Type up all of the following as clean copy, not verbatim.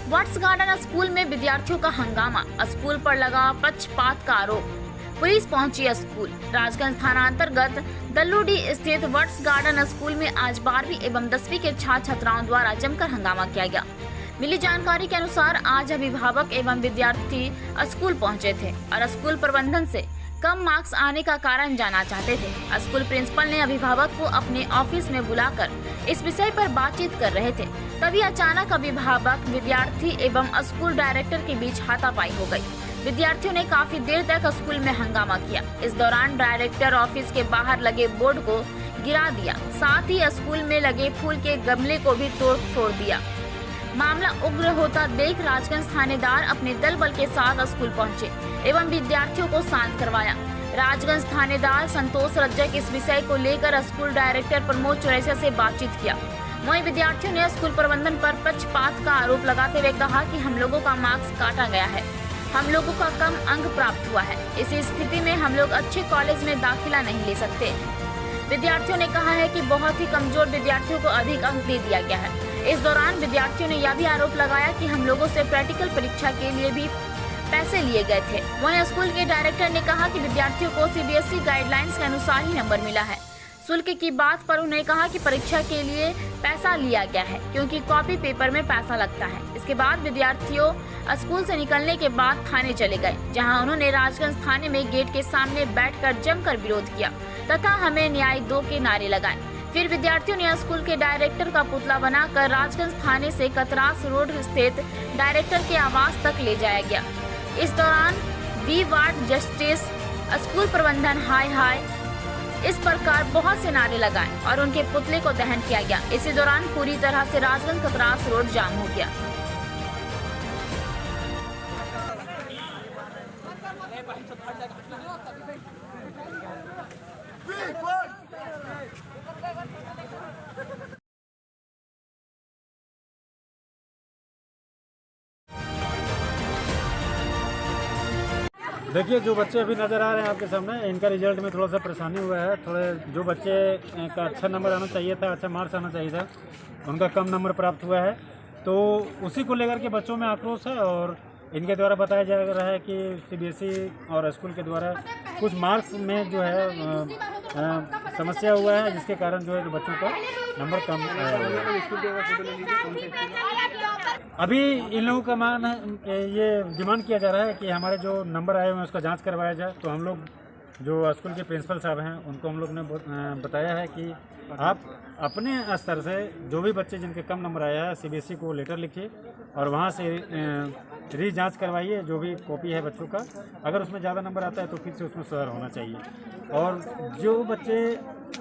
What's garden school में विद्यार्थियों का हंगामा, स्कूल पर लगा पक्षपात का आरोप। पुलिस पहुंची स्कूल। राजगंज थाना अंतर्गत दल्लूडी स्थित वट्स गार्डन स्कूल में आज 12वीं एवं 10वीं के छात्र छात्राओं द्वारा जमकर हंगामा किया गया। मिली जानकारी के अनुसार आज अभिभावक एवं विद्यार्थी स्कूल पहुंचे थे और स्कूल प्रबंधन से कम मार्क्स आने का कारण जानना चाहते थे। स्कूल प्रिंसिपल ने अभिभावक को अपने ऑफिस में बुलाकर इस विषय पर बातचीत कर रहे थे, तभी अचानक अभिभावक, विद्यार्थी एवं स्कूल डायरेक्टर के बीच हाथापाई हो गई। विद्यार्थियों ने काफी देर तक स्कूल में हंगामा किया। इस दौरान डायरेक्टर ऑफिस के बाहर लगे बोर्ड को गिरा दिया, साथ ही स्कूल में लगे फूल के गमले को भी तोड़ फोड़ दिया। मामला उग्र होता देख राजगंज थानेदार अपने दल बल के साथ स्कूल पहुंचे एवं विद्यार्थियों को शांत करवाया। राजगंज थानेदार संतोष रज्जक इस विषय को लेकर स्कूल डायरेक्टर प्रमोद चौरसिया से बातचीत किया। वहीं विद्यार्थियों ने स्कूल प्रबंधन पर पक्षपात का आरोप लगाते हुए कहा कि हम लोगों का मार्क्स काटा गया है, हम लोगों का कम अंक प्राप्त हुआ है, इसी स्थिति में हम लोग अच्छे कॉलेज में दाखिला नहीं ले सकते। विद्यार्थियों ने कहा है कि बहुत ही कमजोर विद्यार्थियों को अधिक अंक दे दिया गया है। इस दौरान विद्यार्थियों ने यह भी आरोप लगाया कि हम लोगों से प्रैक्टिकल परीक्षा के लिए भी पैसे लिए गए थे। वहीं स्कूल के डायरेक्टर ने कहा कि विद्यार्थियों को सीबीएसई गाइडलाइंस के अनुसार ही नंबर मिला है। शुल्क की बात पर उन्होंने कहा कि परीक्षा के लिए पैसा लिया गया है क्योंकि कॉपी पेपर में पैसा लगता है। इसके बाद विद्यार्थियों स्कूल से निकलने के बाद थाने चले गए, जहां उन्होंने राजगंज थाने में गेट के सामने बैठकर जमकर विरोध किया तथा हमें न्याय दो के नारे लगाए। फिर विद्यार्थियों ने स्कूल के डायरेक्टर का पुतला बनाकर राजगंज थाने से कतरास रोड स्थित डायरेक्टर के आवास तक ले जाया गया। इस दौरान वी वार्ड जस्टिस, स्कूल प्रबंधन हाय हाय, इस प्रकार बहुत से नारे लगाए और उनके पुतले को दहन किया गया। इसी दौरान पूरी तरह से राजगंज कतरास रोड जाम हो गया। देखिए, जो बच्चे अभी नज़र आ रहे हैं आपके सामने, इनका रिजल्ट में थोड़ा सा परेशानी हुआ है। थोड़े जो बच्चे का अच्छा नंबर आना चाहिए था, अच्छा मार्क्स आना चाहिए था, उनका कम नंबर प्राप्त हुआ है। तो उसी को लेकर के बच्चों में आक्रोश है और इनके द्वारा बताया जा रहा है कि सीबीएसई और स्कूल के द्वारा कुछ मार्क्स में जो है समस्या हुआ है, जिसके कारण जो है बच्चों का नंबर कम अभी इन लोगों का मान ये डिमांड किया जा रहा है कि हमारे जो नंबर आए हुए हैं उसका जांच करवाया जाए। तो हम लोग जो स्कूल के प्रिंसिपल साहब हैं उनको हम लोग ने बताया है कि आप अपने स्तर से जो भी बच्चे जिनके कम नंबर आया है सीबीएसई को लेटर लिखिए और वहाँ से री जाँच करवाइए। जो भी कॉपी है बच्चों का, अगर उसमें ज़्यादा नंबर आता है तो फिर से उसमें सुधार होना चाहिए। और जो बच्चे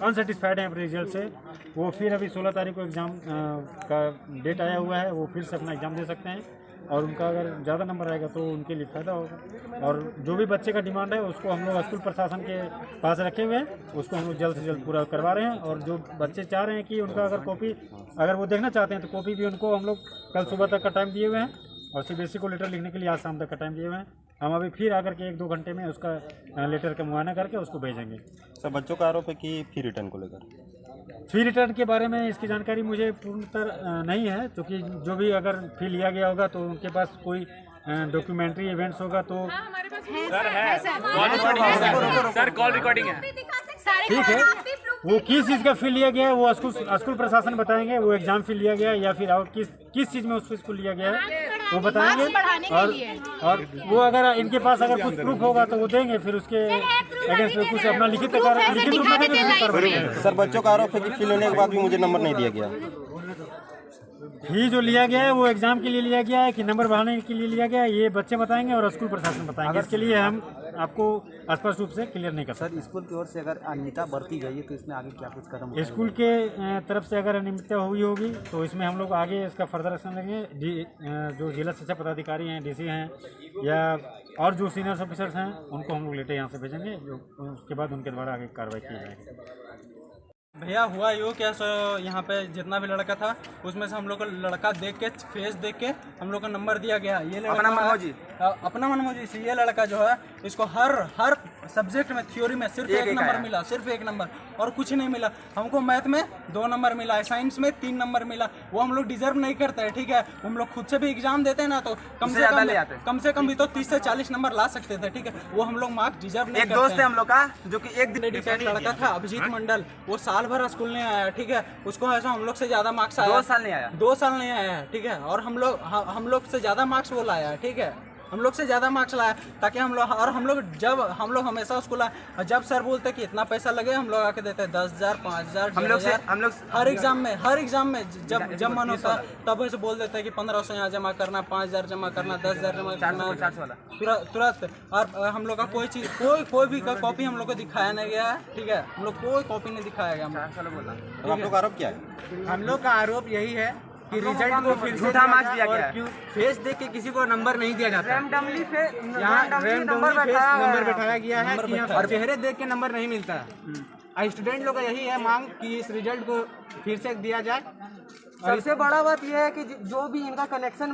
अनसेटिस्फाइड हैं अपने रिजल्ट से, वो फिर अभी 16 तारीख को एग्ज़ाम का डेट आया हुआ है, वो फिर से अपना एग्ज़ाम दे सकते हैं और उनका अगर ज़्यादा नंबर आएगा तो उनके लिए फ़ायदा होगा। और जो भी बच्चे का डिमांड है उसको हम लोग स्कूल प्रशासन के पास रखे हुए हैं, उसको हम लोग जल्द से जल्द पूरा करवा रहे हैं। और जो बच्चे चाह रहे हैं कि उनका अगर कॉपी अगर वो देखना चाहते हैं तो कॉपी भी उनको हम लोग कल सुबह तक का टाइम दिए हुए हैं और सीबीएसई को लेटर लिखने के लिए आज शाम तक का टाइम दिए हुए हैं। हम अभी फिर आकर के 1-2 घंटे में उसका लेटर का मुआयना करके उसको भेजेंगे। सर, बच्चों का आरोप है कि फी रिटर्न को लेकर, फी रिटर्न के बारे में इसकी जानकारी मुझे पूर्णतः नहीं है, क्योंकि जो भी अगर फी लिया गया होगा तो उनके पास कोई डॉक्यूमेंट्री इवेंट्स होगा तो सर कॉल रिकॉर्डिंग है, ठीक है। वो किस चीज़ का फी लिया गया है वो स्कूल प्रशासन बताएंगे। वो एग्जाम फी लिया गया है या फिर और किस चीज़ में उस फीस को लिया गया है वो बताएंगे। और वो अगर इनके पास अगर कुछ प्रूफ होगा तो वो देंगे, फिर उसके अगेंस्ट में कुछ अपना लिखित रूप में। सर, बच्चों का आरोप है कि फी लेने के बाद भी मुझे नंबर नहीं दिया गया। फी जो लिया गया है वो एग्जाम के लिए लिया गया है कि नंबर बढ़ाने के लिए लिया गया है, ये बच्चे बताएंगे और स्कूल प्रशासन बताएंगे। इसके लिए हम आपको स्पष्ट रूप से क्लियर नहीं कर सकते। सर, स्कूल की ओर से अगर अनियमितता बरती गई है तो इसमें आगे क्या कुछ कदम उठाएंगे? स्कूल के तरफ से अगर अनियमितता हुई होगी तो इसमें हम लोग आगे इसका फर्दर एक्शन लेंगे। जो जिला शिक्षा पदाधिकारी हैं, डीसी हैं या और जो सीनियर ऑफिसर्स हैं उनको हम लोग लेटर यहाँ से भेजेंगे, जो उसके बाद उनके द्वारा आगे कार्रवाई की जाएगी। भैया हुआ यूँ क्या, यहाँ पे जितना भी लड़का था उसमें से हम लोग को लड़का देख के, फेस देख के हम लोग को नंबर दिया गया। ये लड़का अपना मनमोजी ये लड़का जो है इसको हर सब्जेक्ट में थ्योरी में सिर्फ एक नंबर मिला, सिर्फ 1 नंबर, और कुछ नहीं मिला। हमको मैथ में 2 नंबर मिला है, साइंस में 3 नंबर मिला। वो हम लोग डिजर्व नहीं करते हैं, ठीक है। हम लोग खुद से भी एग्जाम देते हैं ना, तो कम से कम भी तो 30 से 40 नंबर ला सकते थे, ठीक है। वो हम लोग मार्क्स डिजर्व नहीं करते। एक दोस्त है हम लोग का जो कि एक दिन लड़का था अभिजीत मंडल, वो साल भर स्कूल नहीं आया, ठीक है। उसको ऐसा हम लोग से ज्यादा मार्क्स आया, 2 साल नहीं आया, 2 साल नहीं आया है, ठीक है। और हम लोग से ज्यादा मार्क्स वो लाया है, ठीक है। हम लोग से ज़्यादा मार्क्स लाया, ताकि हम लोग हमेशा स्कूल आए, जब सर बोलते कि इतना पैसा लगे, हम लोग आके देते 10,000 5,000 हम लोग हर एग्जाम में जब मन होता तब ऐसे बोल देते हैं कि 1500 यहाँ जमा करना, 5,000 जमा करना, 10,000 जमा करना तुरंत। और हम लोग का कोई भी कॉपी हम लोग को दिखाया नहीं गया है, ठीक है। हम लोग कोई कॉपी नहीं दिखाया गया। तो आप लोग का आरोप क्या है? हम लोग का आरोप यही है कि रिजल्ट को फिर से झूठा मार्क्स दिया गया है, फेस देख के किसी को नंबर नहीं दिया जाता, रैंडमली नंबर बैठाया गया है और चेहरे देख के नंबर नहीं मिलता है। स्टूडेंट लोग का यही है मांग कि इस रिजल्ट को फिर से दिया जाए। सबसे बड़ा बात यह है कि जो भी इनका कनेक्शन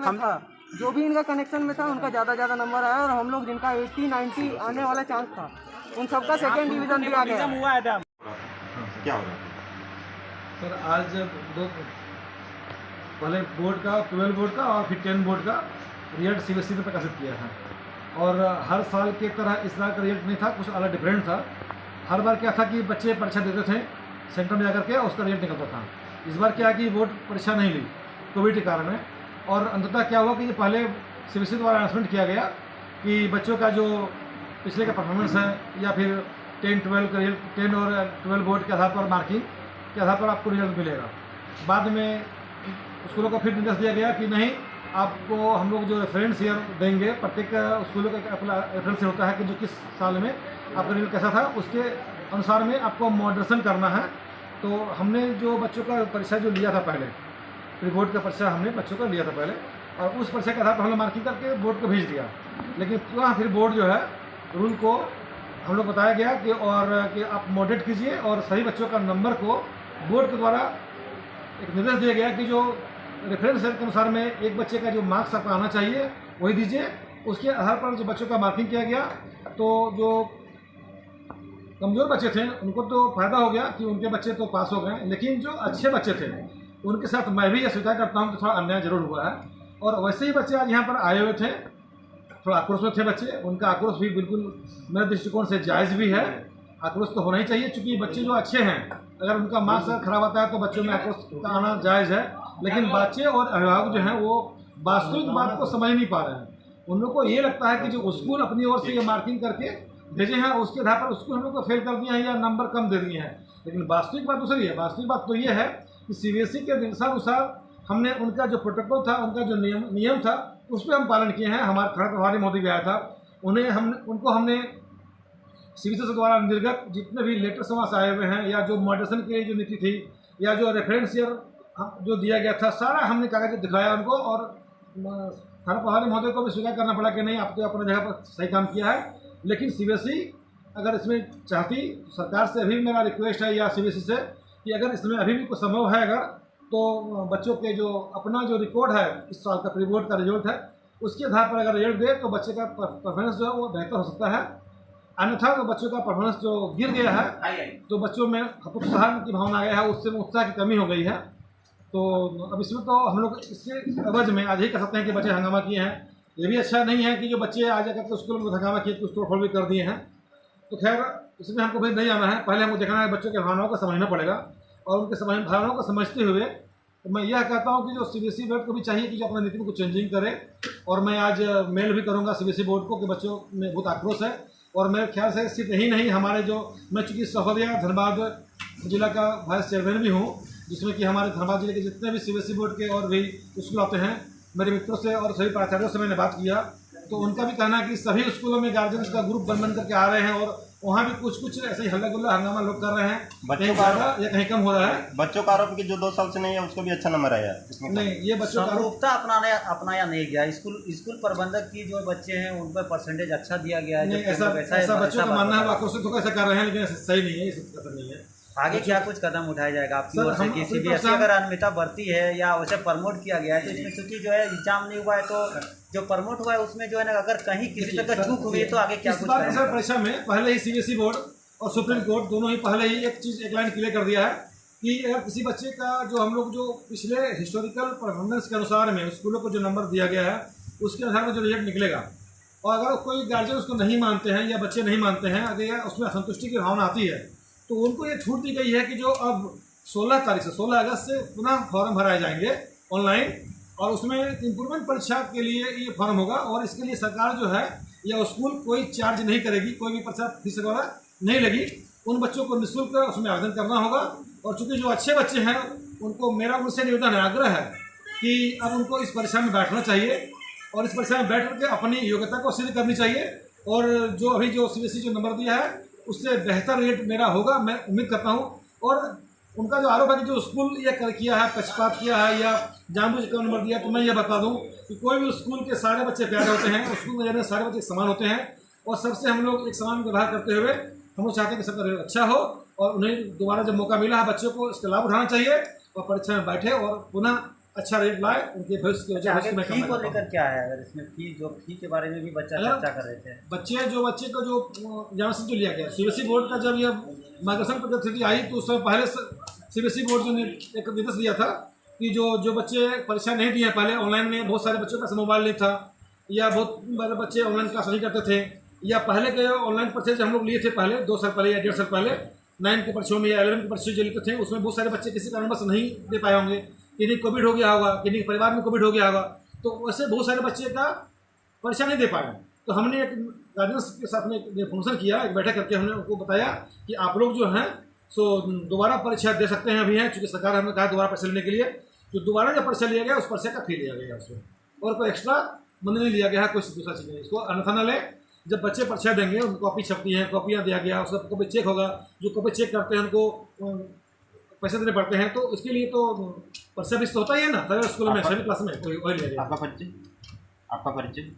में था उनका ज़्यादा नंबर आया, और हम लोग जिनका 80 90 आने वाला चांस था उन सबका सेकेंड डिवीजन दिया गया हुआ है। क्या हो रहा है सर? आज पहले बोर्ड का 12 बोर्ड का और फिर 10 बोर्ड का रिजल्ट CBSE में प्रकाशित किया है, और हर साल की तरह इस बार का रिजल्ट नहीं था, कुछ अलग डिफरेंट था। हर बार क्या था कि बच्चे परीक्षा देते थे सेंटर में जाकर के, उसका रिजल्ट निकलता था। इस बार क्या है कि बोर्ड परीक्षा नहीं ली कोविड के कारण है, और अंततः क्या हुआ कि पहले CBSE द्वारा अनाउंसमेंट किया गया कि बच्चों का जो पिछले का परफॉर्मेंस है या फिर 10 12 का रिजल्ट, 10 और 12 बोर्ड के आधार पर, मार्किंग के आधार पर आपको रिजल्ट मिलेगा। बाद में स्कूलों को फिर निर्देश दिया गया कि नहीं, आपको हम लोग जो रेफरेंस ईयर देंगे, प्रत्येक स्कूलों का अपना रेफरेंस ईयर होता है कि जो किस साल में आपका रिजल्ट कैसा था, उसके अनुसार में आपको मॉडरेशन करना है। तो हमने जो बच्चों का परीक्षा जो लिया था पहले, प्री बोर्ड का परीक्षा हमने बच्चों का लिया था पहले, और उस परीक्षा के आधार पर हमने मार्किंग करके बोर्ड को भेज दिया। लेकिन पूरा फिर बोर्ड जो है रूल को हम लोग बताया गया कि आप मॉडरेट कीजिए, और सही बच्चों का नंबर को बोर्ड के द्वारा एक निर्देश दिया गया कि जो रेफरेंस के अनुसार में एक बच्चे का जो मार्क्स आपका आना चाहिए वही दीजिए। उसके आधार पर जो बच्चों का मार्किंग किया गया, तो जो कमज़ोर बच्चे थे उनको तो फ़ायदा हो गया कि उनके बच्चे तो पास हो गए, लेकिन जो अच्छे बच्चे थे उनके साथ मैं भी यह स्वीकार करता हूँ कि थोड़ा अन्याय जरूर हुआ है। और वैसे ही बच्चे आज यहाँ पर आए हुए थे, थोड़ा आक्रोश में थे बच्चे, उनका आक्रोश भी बिल्कुल मेरे दृष्टिकोण से जायज़ भी है। आक्रोश तो होना ही चाहिए, चूँकि बच्चे जो अच्छे हैं अगर उनका मार्क्स खराब आता है तो बच्चों में आक्रोश का आना जायज़ है। लेकिन बच्चे और अभिभावक जो हैं वो वास्तविक बात को समझ नहीं पा रहे हैं। उन लोग को ये लगता है कि जो स्कूल अपनी ओर से ये मार्किंग करके भेजे हैं, उसके आधार पर स्कूल हम लोग को फेल कर दिए हैं या नंबर कम दे दिए हैं। लेकिन वास्तविक बात दूसरी है। वास्तविक बात तो ये है कि CBSE के निर्देशानुसार हमने उनका जो प्रोटोकॉल था, उनका जो नियम था, उस पर हम पालन किए हैं। हमारे थाना प्रभारी मोदी भी आया था, उनको हमने CBSE द्वारा निर्गत जितने भी लेटर समास आए हुए हैं, या जो मॉडरेशन की जो नीति थी, या जो रेफरेंस ईयर जो दिया गया था, सारा हमने कागज दिखाया उनको। और थाना प्रभारी महोदय को भी स्वीकार करना पड़ा कि नहीं, आपने अपने जगह पर सही काम किया है। लेकिन CBSE अगर इसमें चाहती, सरकार से अभी मेरा रिक्वेस्ट है या CBSE से कि अगर इसमें अभी भी कुछ संभव है अगर, तो बच्चों के जो अपना जो रिकॉर्ड है, इस साल का प्री बोर्ड का रिजल्ट है, उसके आधार पर अगर रिजल्ट दे तो बच्चे का परफॉर्मेंस जो है वो बेहतर हो सकता है। अन्यथा तो बच्चों का परफॉर्मेंस जो गिर गया है, तो बच्चों में हतोत्साह की भावना आ गया है, उससे उत्साह की कमी हो गई है। तो अब इसमें तो हम लोग इसके एवज में आज ही कह सकते हैं कि बच्चे हंगामा किए हैं। ये भी अच्छा नहीं है कि जो बच्चे आ जाकर तो स्कूल में हंगामा किए, कुछ तोड़फोड़ भी कर दिए हैं। तो खैर इसमें हमको भी नहीं आना है, पहले हमको देखना है बच्चों के भावनाओं को समझना पड़ेगा, और उनके भावनाओं को समझते हुए तो मैं यह कहता हूँ कि जो CBSE बोर्ड को भी चाहिए कि जो अपनी नीति में कुछ चेंजिंग करे। और मैं आज मेल भी करूँगा CBSE बोर्ड को कि बच्चों में बहुत आक्रोश है, और मेरे ख्याल से सिर्फ यही नहीं, हमारे जो मैं चूँकि सफरिया धनबाद जिला का वाइस चेयरमैन भी हूँ, जिसमें कि हमारे धनबाद जिले के जितने भी CBSE बोर्ड के और भी स्कूल आते हैं, मेरे मित्रों से और सभी प्राचार्यों से मैंने बात किया, तो उनका भी कहना है कि सभी स्कूलों में गार्जियंस का ग्रुप बन करके आ रहे हैं, और वहाँ भी कुछ ऐसे ही हल्ला गुल्ला हंगामा लोग कर रहे हैं, कहीं ज़्यादा या कहीं कम हो रहा है। बच्चों का आरोप कि जो 2 साल से नहीं है उसको भी अच्छा नंबर आया है इसमें। नहीं, ये बच्चों का समरूपता अपनाया नहीं गया। स्कूल प्रबंधक की जो बच्चे हैं उन पर परसेंटेज अच्छा दिया गया है। नहीं, ऐसा बच्चों का मानना है, आक्रोशित होकर ऐसा कर रहे हैं, लेकिन ऐसा सही नहीं है, ये ऐसा नहीं है। आगे क्या कुछ कदम उठाया जाएगा आपकी सर, ओर से हम कि अपनी तरफ CBSE से अगर अनियमितता बढ़ती है या उसे प्रमोट किया गया है तो इसमें चूंकि जो है एग्जाम नहीं हुआ है तो जो प्रमोट हुआ है उसमें जो है ना अगर कहीं किसी तरह चूक हुई है तो आगे क्या इस कुछ बार करेंगे? सर परीक्षा में पहले ही CBSE बोर्ड और सुप्रीम कोर्ट दोनों ही पहले ही एक लाइन क्लियर कर दिया है कि अगर किसी बच्चे का जो हम लोग जो पिछले हिस्टोरिकल परफॉर्मेंस के अनुसार में स्कूलों को जो नंबर दिया गया है उसके आधार में जो रिजल्ट निकलेगा, और अगर कोई गार्जियन उसको नहीं मानते हैं या बच्चे नहीं मानते हैं, अगर उसमें असंतुष्टि की भावना आती है तो उनको ये छूट दी गई है कि जो अब 16 तारीख से 16 अगस्त से पुनः फॉर्म भराए जाएंगे ऑनलाइन, और उसमें इम्प्रूवमेंट परीक्षा के लिए ये फॉर्म होगा, और इसके लिए सरकार जो है या स्कूल कोई चार्ज नहीं करेगी, कोई भी परीक्षा फीस वगैरह नहीं लगी। उन बच्चों को निःशुल्क उसमें आवेदन करना होगा, और चूँकि जो अच्छे बच्चे हैं उनको मेरा उनसे निवेदन है, आग्रह है कि अब उनको इस परीक्षा में बैठना चाहिए और इस परीक्षा में बैठ करके अपनी योग्यता को सिद्ध करनी चाहिए, और जो अभी जो CBSE जो नंबर दिया है उससे बेहतर रिजल्ट मेरा होगा, मैं उम्मीद करता हूँ। और उनका जो आरोप है कि जो स्कूल ये किया है, पक्षपात किया है या जानबूझ कर नंबर दिया, तो मैं ये बता दूं कि कोई भी स्कूल के सारे बच्चे प्यारे होते हैं, स्कूल में सारे बच्चे समान होते हैं, और सबसे हम लोग एक समान व्यवहार करते हुए हम लोग चाहते हैं कि सबका रिजल्ट अच्छा हो, और उन्हें दोबारा जब मौका मिला है बच्चों को इसका लाभ उठाना चाहिए और परीक्षा में बैठे और पुनः अच्छा रेट लाए, उनके भविष्य में फी को लेकर क्या है? अगर इसमें फी के बारे में भी बच्चा चर्चा कर रहे थे। बच्चे को जो यहाँ से जो लिया गया CBSE बोर्ड का जब यह मार्गदर्शन पद्धति आई तो उस समय पहले CBSE बोर्ड ने एक निर्देश दिया था कि जो बच्चे परीक्षा नहीं दिए पहले ऑनलाइन में, बहुत सारे बच्चों का मोबाइल नहीं था या बहुत बड़े बच्चे ऑनलाइन क्लास नहीं करते थे, या पहले के ऑनलाइन परीक्षा हम लोग लिए थे पहले 2 साल पहले या 1.5 साल पहले 9 के परीक्षाओं में या 11 के परीक्षा जो लेते थे, उसमें बहुत सारे बच्चे किसी कारणवश नहीं दे पाए होंगे, किन्हीं कोविड हो गया होगा, किन्हीं परिवार में कोविड हो गया होगा, तो वैसे बहुत सारे बच्चे का परीक्षा नहीं दे पाए। तो हमने एक गार्जियंस के साथ में एक फंक्शन किया, एक बैठक करके हमने उनको बताया कि आप लोग जो हैं सो दोबारा परीक्षा दे सकते हैं अभी हैं, चूँकि सरकार हमने कहा दोबारा परीक्षा लेने के लिए, जो दोबारा जब परीक्षा लिया गया उस परीक्षा का फी लिया गया उसमें, और कोई एक्स्ट्रा मनी नहीं लिया गया है, कुछ दूसरा चीज़ नहीं। इसको अन्यथा न ले, जब बच्चे परीक्षा देंगे उनको कॉपी छपती हैं, कॉपियाँ दिया गया, उसका कॉपी चेक होगा, जो कॉपी चेक करते हैं उनको पैसे देने पड़ते हैं, तो इसके लिए तो परीक्षा फीस तो होता ही है ना सारे स्कूलों में, सभी क्लास में वही लिया गया। आपका परिचय?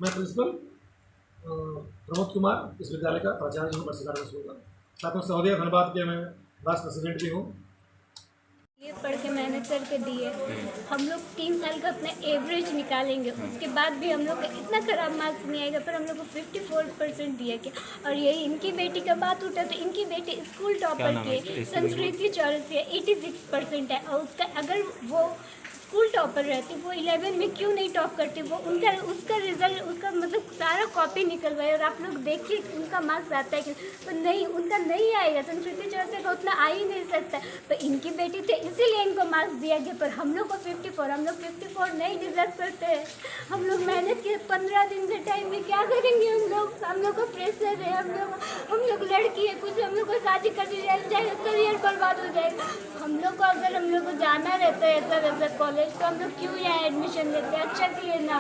मैं प्रिंसिपल प्रमोद कुमार इस विद्यालय का प्राचार्य हूँ, सरकारी स्कूल का, साथ में सऊदी धनबाद के मैं वाइस प्रेसिडेंट भी हूँ। ये पढ़ के मेहनत करके दिए, हम लोग 3 साल का अपना एवरेज निकालेंगे, उसके बाद भी हम लोग का इतना खराब मार्क्स नहीं आएगा, पर हम लोग को 54% दिया गया। और यही इनकी बेटी का बात उठा तो इनकी बेटी स्कूल टॉपर की संस्कृति चौरसिया 86% है, और उसका अगर वो स्कूल टॉपर रहती वो 11 में क्यों नहीं टॉप करती, वो उसका रिजल्ट उसका मतलब सारा कॉपी निकलवाए, और आप लोग देखिए उनका मार्क्स आता है कि तो नहीं, उनका नहीं आएगा, संस्कृति चौरसिया का उतना आ ही नहीं सकता, तो इनकी बेटी थे इसीलिए इनको मार्क्स दिया गया, पर हम लोग को 54, हम लोग 54 नहीं डिजर्व करते हैं। हम लोग मेहनत किए 15 दिन से टाइम में, क्या करेंगे हम लोग को प्रेशर है, हम लोग लड़की है, कुछ हम लोग को शादी कर दी जाए, करियर बर्बाद हो जाएगा। हम लोग को अगर हम लोग को जाना रहता है ऐसा वैसा कॉलेज, तो हम लोग क्यों यहाँ एडमिशन लेते हैं? अच्छा के लिए ना।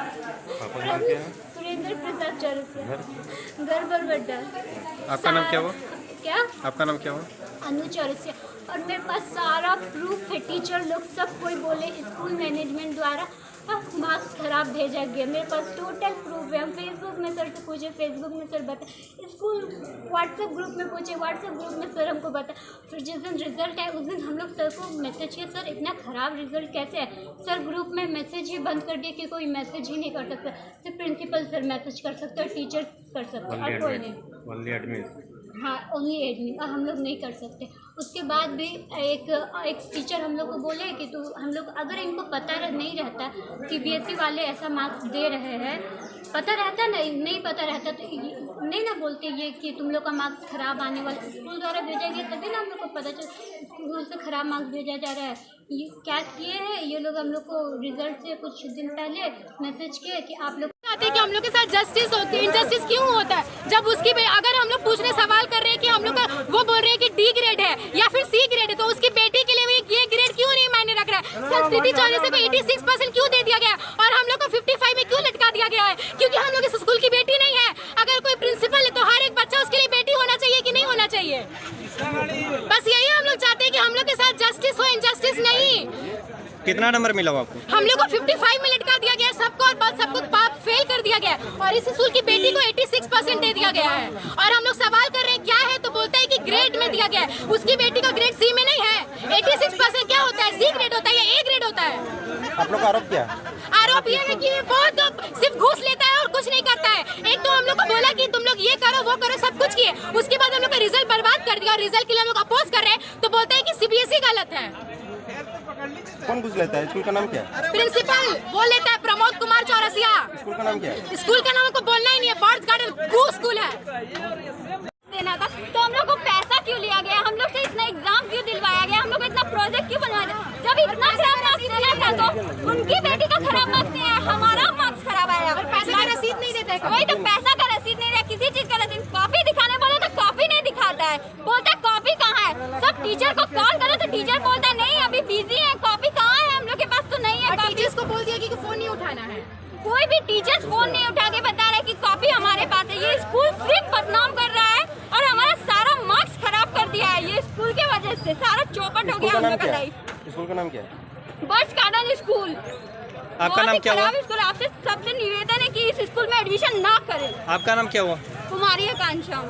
सुरेंद्र प्रसाद चौरसिया, घर बरबड्डा। आपका नाम क्या हुआ? क्या आपका नाम क्या हुआ? अनु चौरसिया। और मेरे पास सारा प्रूफ है, टीचर लोग सब कोई बोले स्कूल मैनेजमेंट द्वारा मार्क्स खराब भेजा गया, मेरे पास टोटल प्रूफ है। हम फेसबुक में सर से पूछे, फेसबुक में सर बता, स्कूल व्हाट्सएप ग्रुप में पूछे, व्हाट्सएप ग्रुप में सर हमको बता। फिर जिस दिन रिजल्ट है उस दिन हम लोग सर को मैसेज किया, सर इतना ख़राब रिजल्ट कैसे है? सर ग्रुप में मैसेज ही बंद कर दिया कि कोई मैसेज ही नहीं कर सकता, सिर्फ प्रिंसिपल सर मैसेज कर सकते और टीचर कर सकते और कोई नहीं। हाँ, ओनली एडमिन, और हम लोग नहीं कर सकते। उसके बाद भी एक टीचर हम लोग को बोले कि तो हम लोग अगर इनको पता नहीं रहता CBSE वाले ऐसा मार्क्स दे रहे हैं, पता रहता नहीं पता रहता तो नहीं ना बोलते ये कि तुम लोग का मार्क्स ख़राब आने वाला, स्कूल द्वारा भेजा गया तभी ना हम लोग को पता चल स्कूल से ख़राब मार्क्स भेजा जा रहा है। ये क्या किए हैं ये लोग, हम लोग को रिजल्ट से कुछ दिन पहले मैसेज किए कि आप लोग चाहते हैं कि हम लोग के साथ जस्टिस होती है। इनजस्टिस क्यों होता है? जब उसकी अगर हम लोग पूछने सवाल कर रहे हैं कि हम लोग का वो बोल रहे हैं कि D ग्रेड है या फिर C ग्रेड है, तो उसकी बेटी के लिए ये ग्रेड क्यों नहीं मायने रख रहा है? संस्कृति चौरसिया को 86% क्यों दे दिया गया और हम लोग को 55 में क्यों लटका दिया गया है? क्योंकि हम लोग इस स्कूल की बेटी नहीं है। अगर कोई प्रिंसिपल है तो हर एक बच्चा उसके लिए बेटी होना चाहिए कि नहीं होना चाहिए? बस यही हम लोग चाहते हैं कि हम लोग के साथ जस्टिस हो, इनजस्टिस नहीं। कितना नंबर मिला आपको? हम लोग को 55 में लटका दिया गया है सबको, और सबको पाप फेल कर दिया गया है, और इस स्कूल की बेटी को 86% दे दिया गया है। और हम लोग सवाल कर रहे हैं क्या है, तो बोलते हैं कि ग्रेड में दिया गया है, उसकी बेटी का ग्रेड सी में नहीं है। 86% क्या होता है, सी ग्रेड होता है या ए ग्रेड होता है? आप लोग का आरोप क्या है? आरोप ये है कि ये बहुत सिर्फ घूस लेता है और कुछ नहीं करता है। एक तो हम लोग को बोला कि तुम लोग ये करो वो करो, सब कुछ किए, उसके बाद हम लोग का रिजल्ट बर्बाद कर दिया और रिजल्ट के लिए हम लोग अपोज कर रहे हैं तो बोलते हैं कि सीबीएसई गलत है। कौन घूस लेता है? स्कूल का नाम क्या है? प्रिंसिपल बोल लेता है प्रमोद कुमार चौरसिया। स्कूल का नाम क्या है? स्कूल का नाम को बोलना ही नहीं है, बर्ड्स गार्डन गू स्कूल है। देना था तो हम लोग को पैसा क्यों लिया गया, हम लोग से इतना एग्जाम क्यों दिलवाया गया, हम लोग को इतना प्रोजेक्ट क्यों बनवाया गया? जब इतना खराब मार्क्स दिया था तो उनकी बेटी का खराब मार्क्स नहीं आया, हमारा मार्क्स खराब आया। पैसा का रसीद नहीं देते, वही तो पैसा का रसीद नहीं दिया, किसी चीज का रसीद। कॉपी दिखाने बोले तो कॉपी नहीं दिखाता है, बोलता है कॉपी कहाँ है। सब टीचर को कॉल करो तो टीचर बोलता है नहीं अभी बिजी है, कॉपी कहाँ है, हम लोग के पास तो नहीं है। टीचर्स को बोल दिया कि फोन नहीं उठाना है, कोई भी टीचर्स फोन नहीं उठा के बता रहे कि कॉपी हमारे पास है। ये स्कूल सिर्फ बदनाम कर रहा है और हमारा सारा मार्क्स खराब कर दिया है। ये स्कूल के वजह से सारा चौपट हो गया हम लोग का लाइफ। स्कूल का नाम क्या है? Birds garden school. आपका नाम क्या हुआ? स्कूल, आपसे सबसे निवेदन है कि इस स्कूल में एडमिशन ना करें। आपका नाम क्या हुआ? कुमारी आकांक्षा।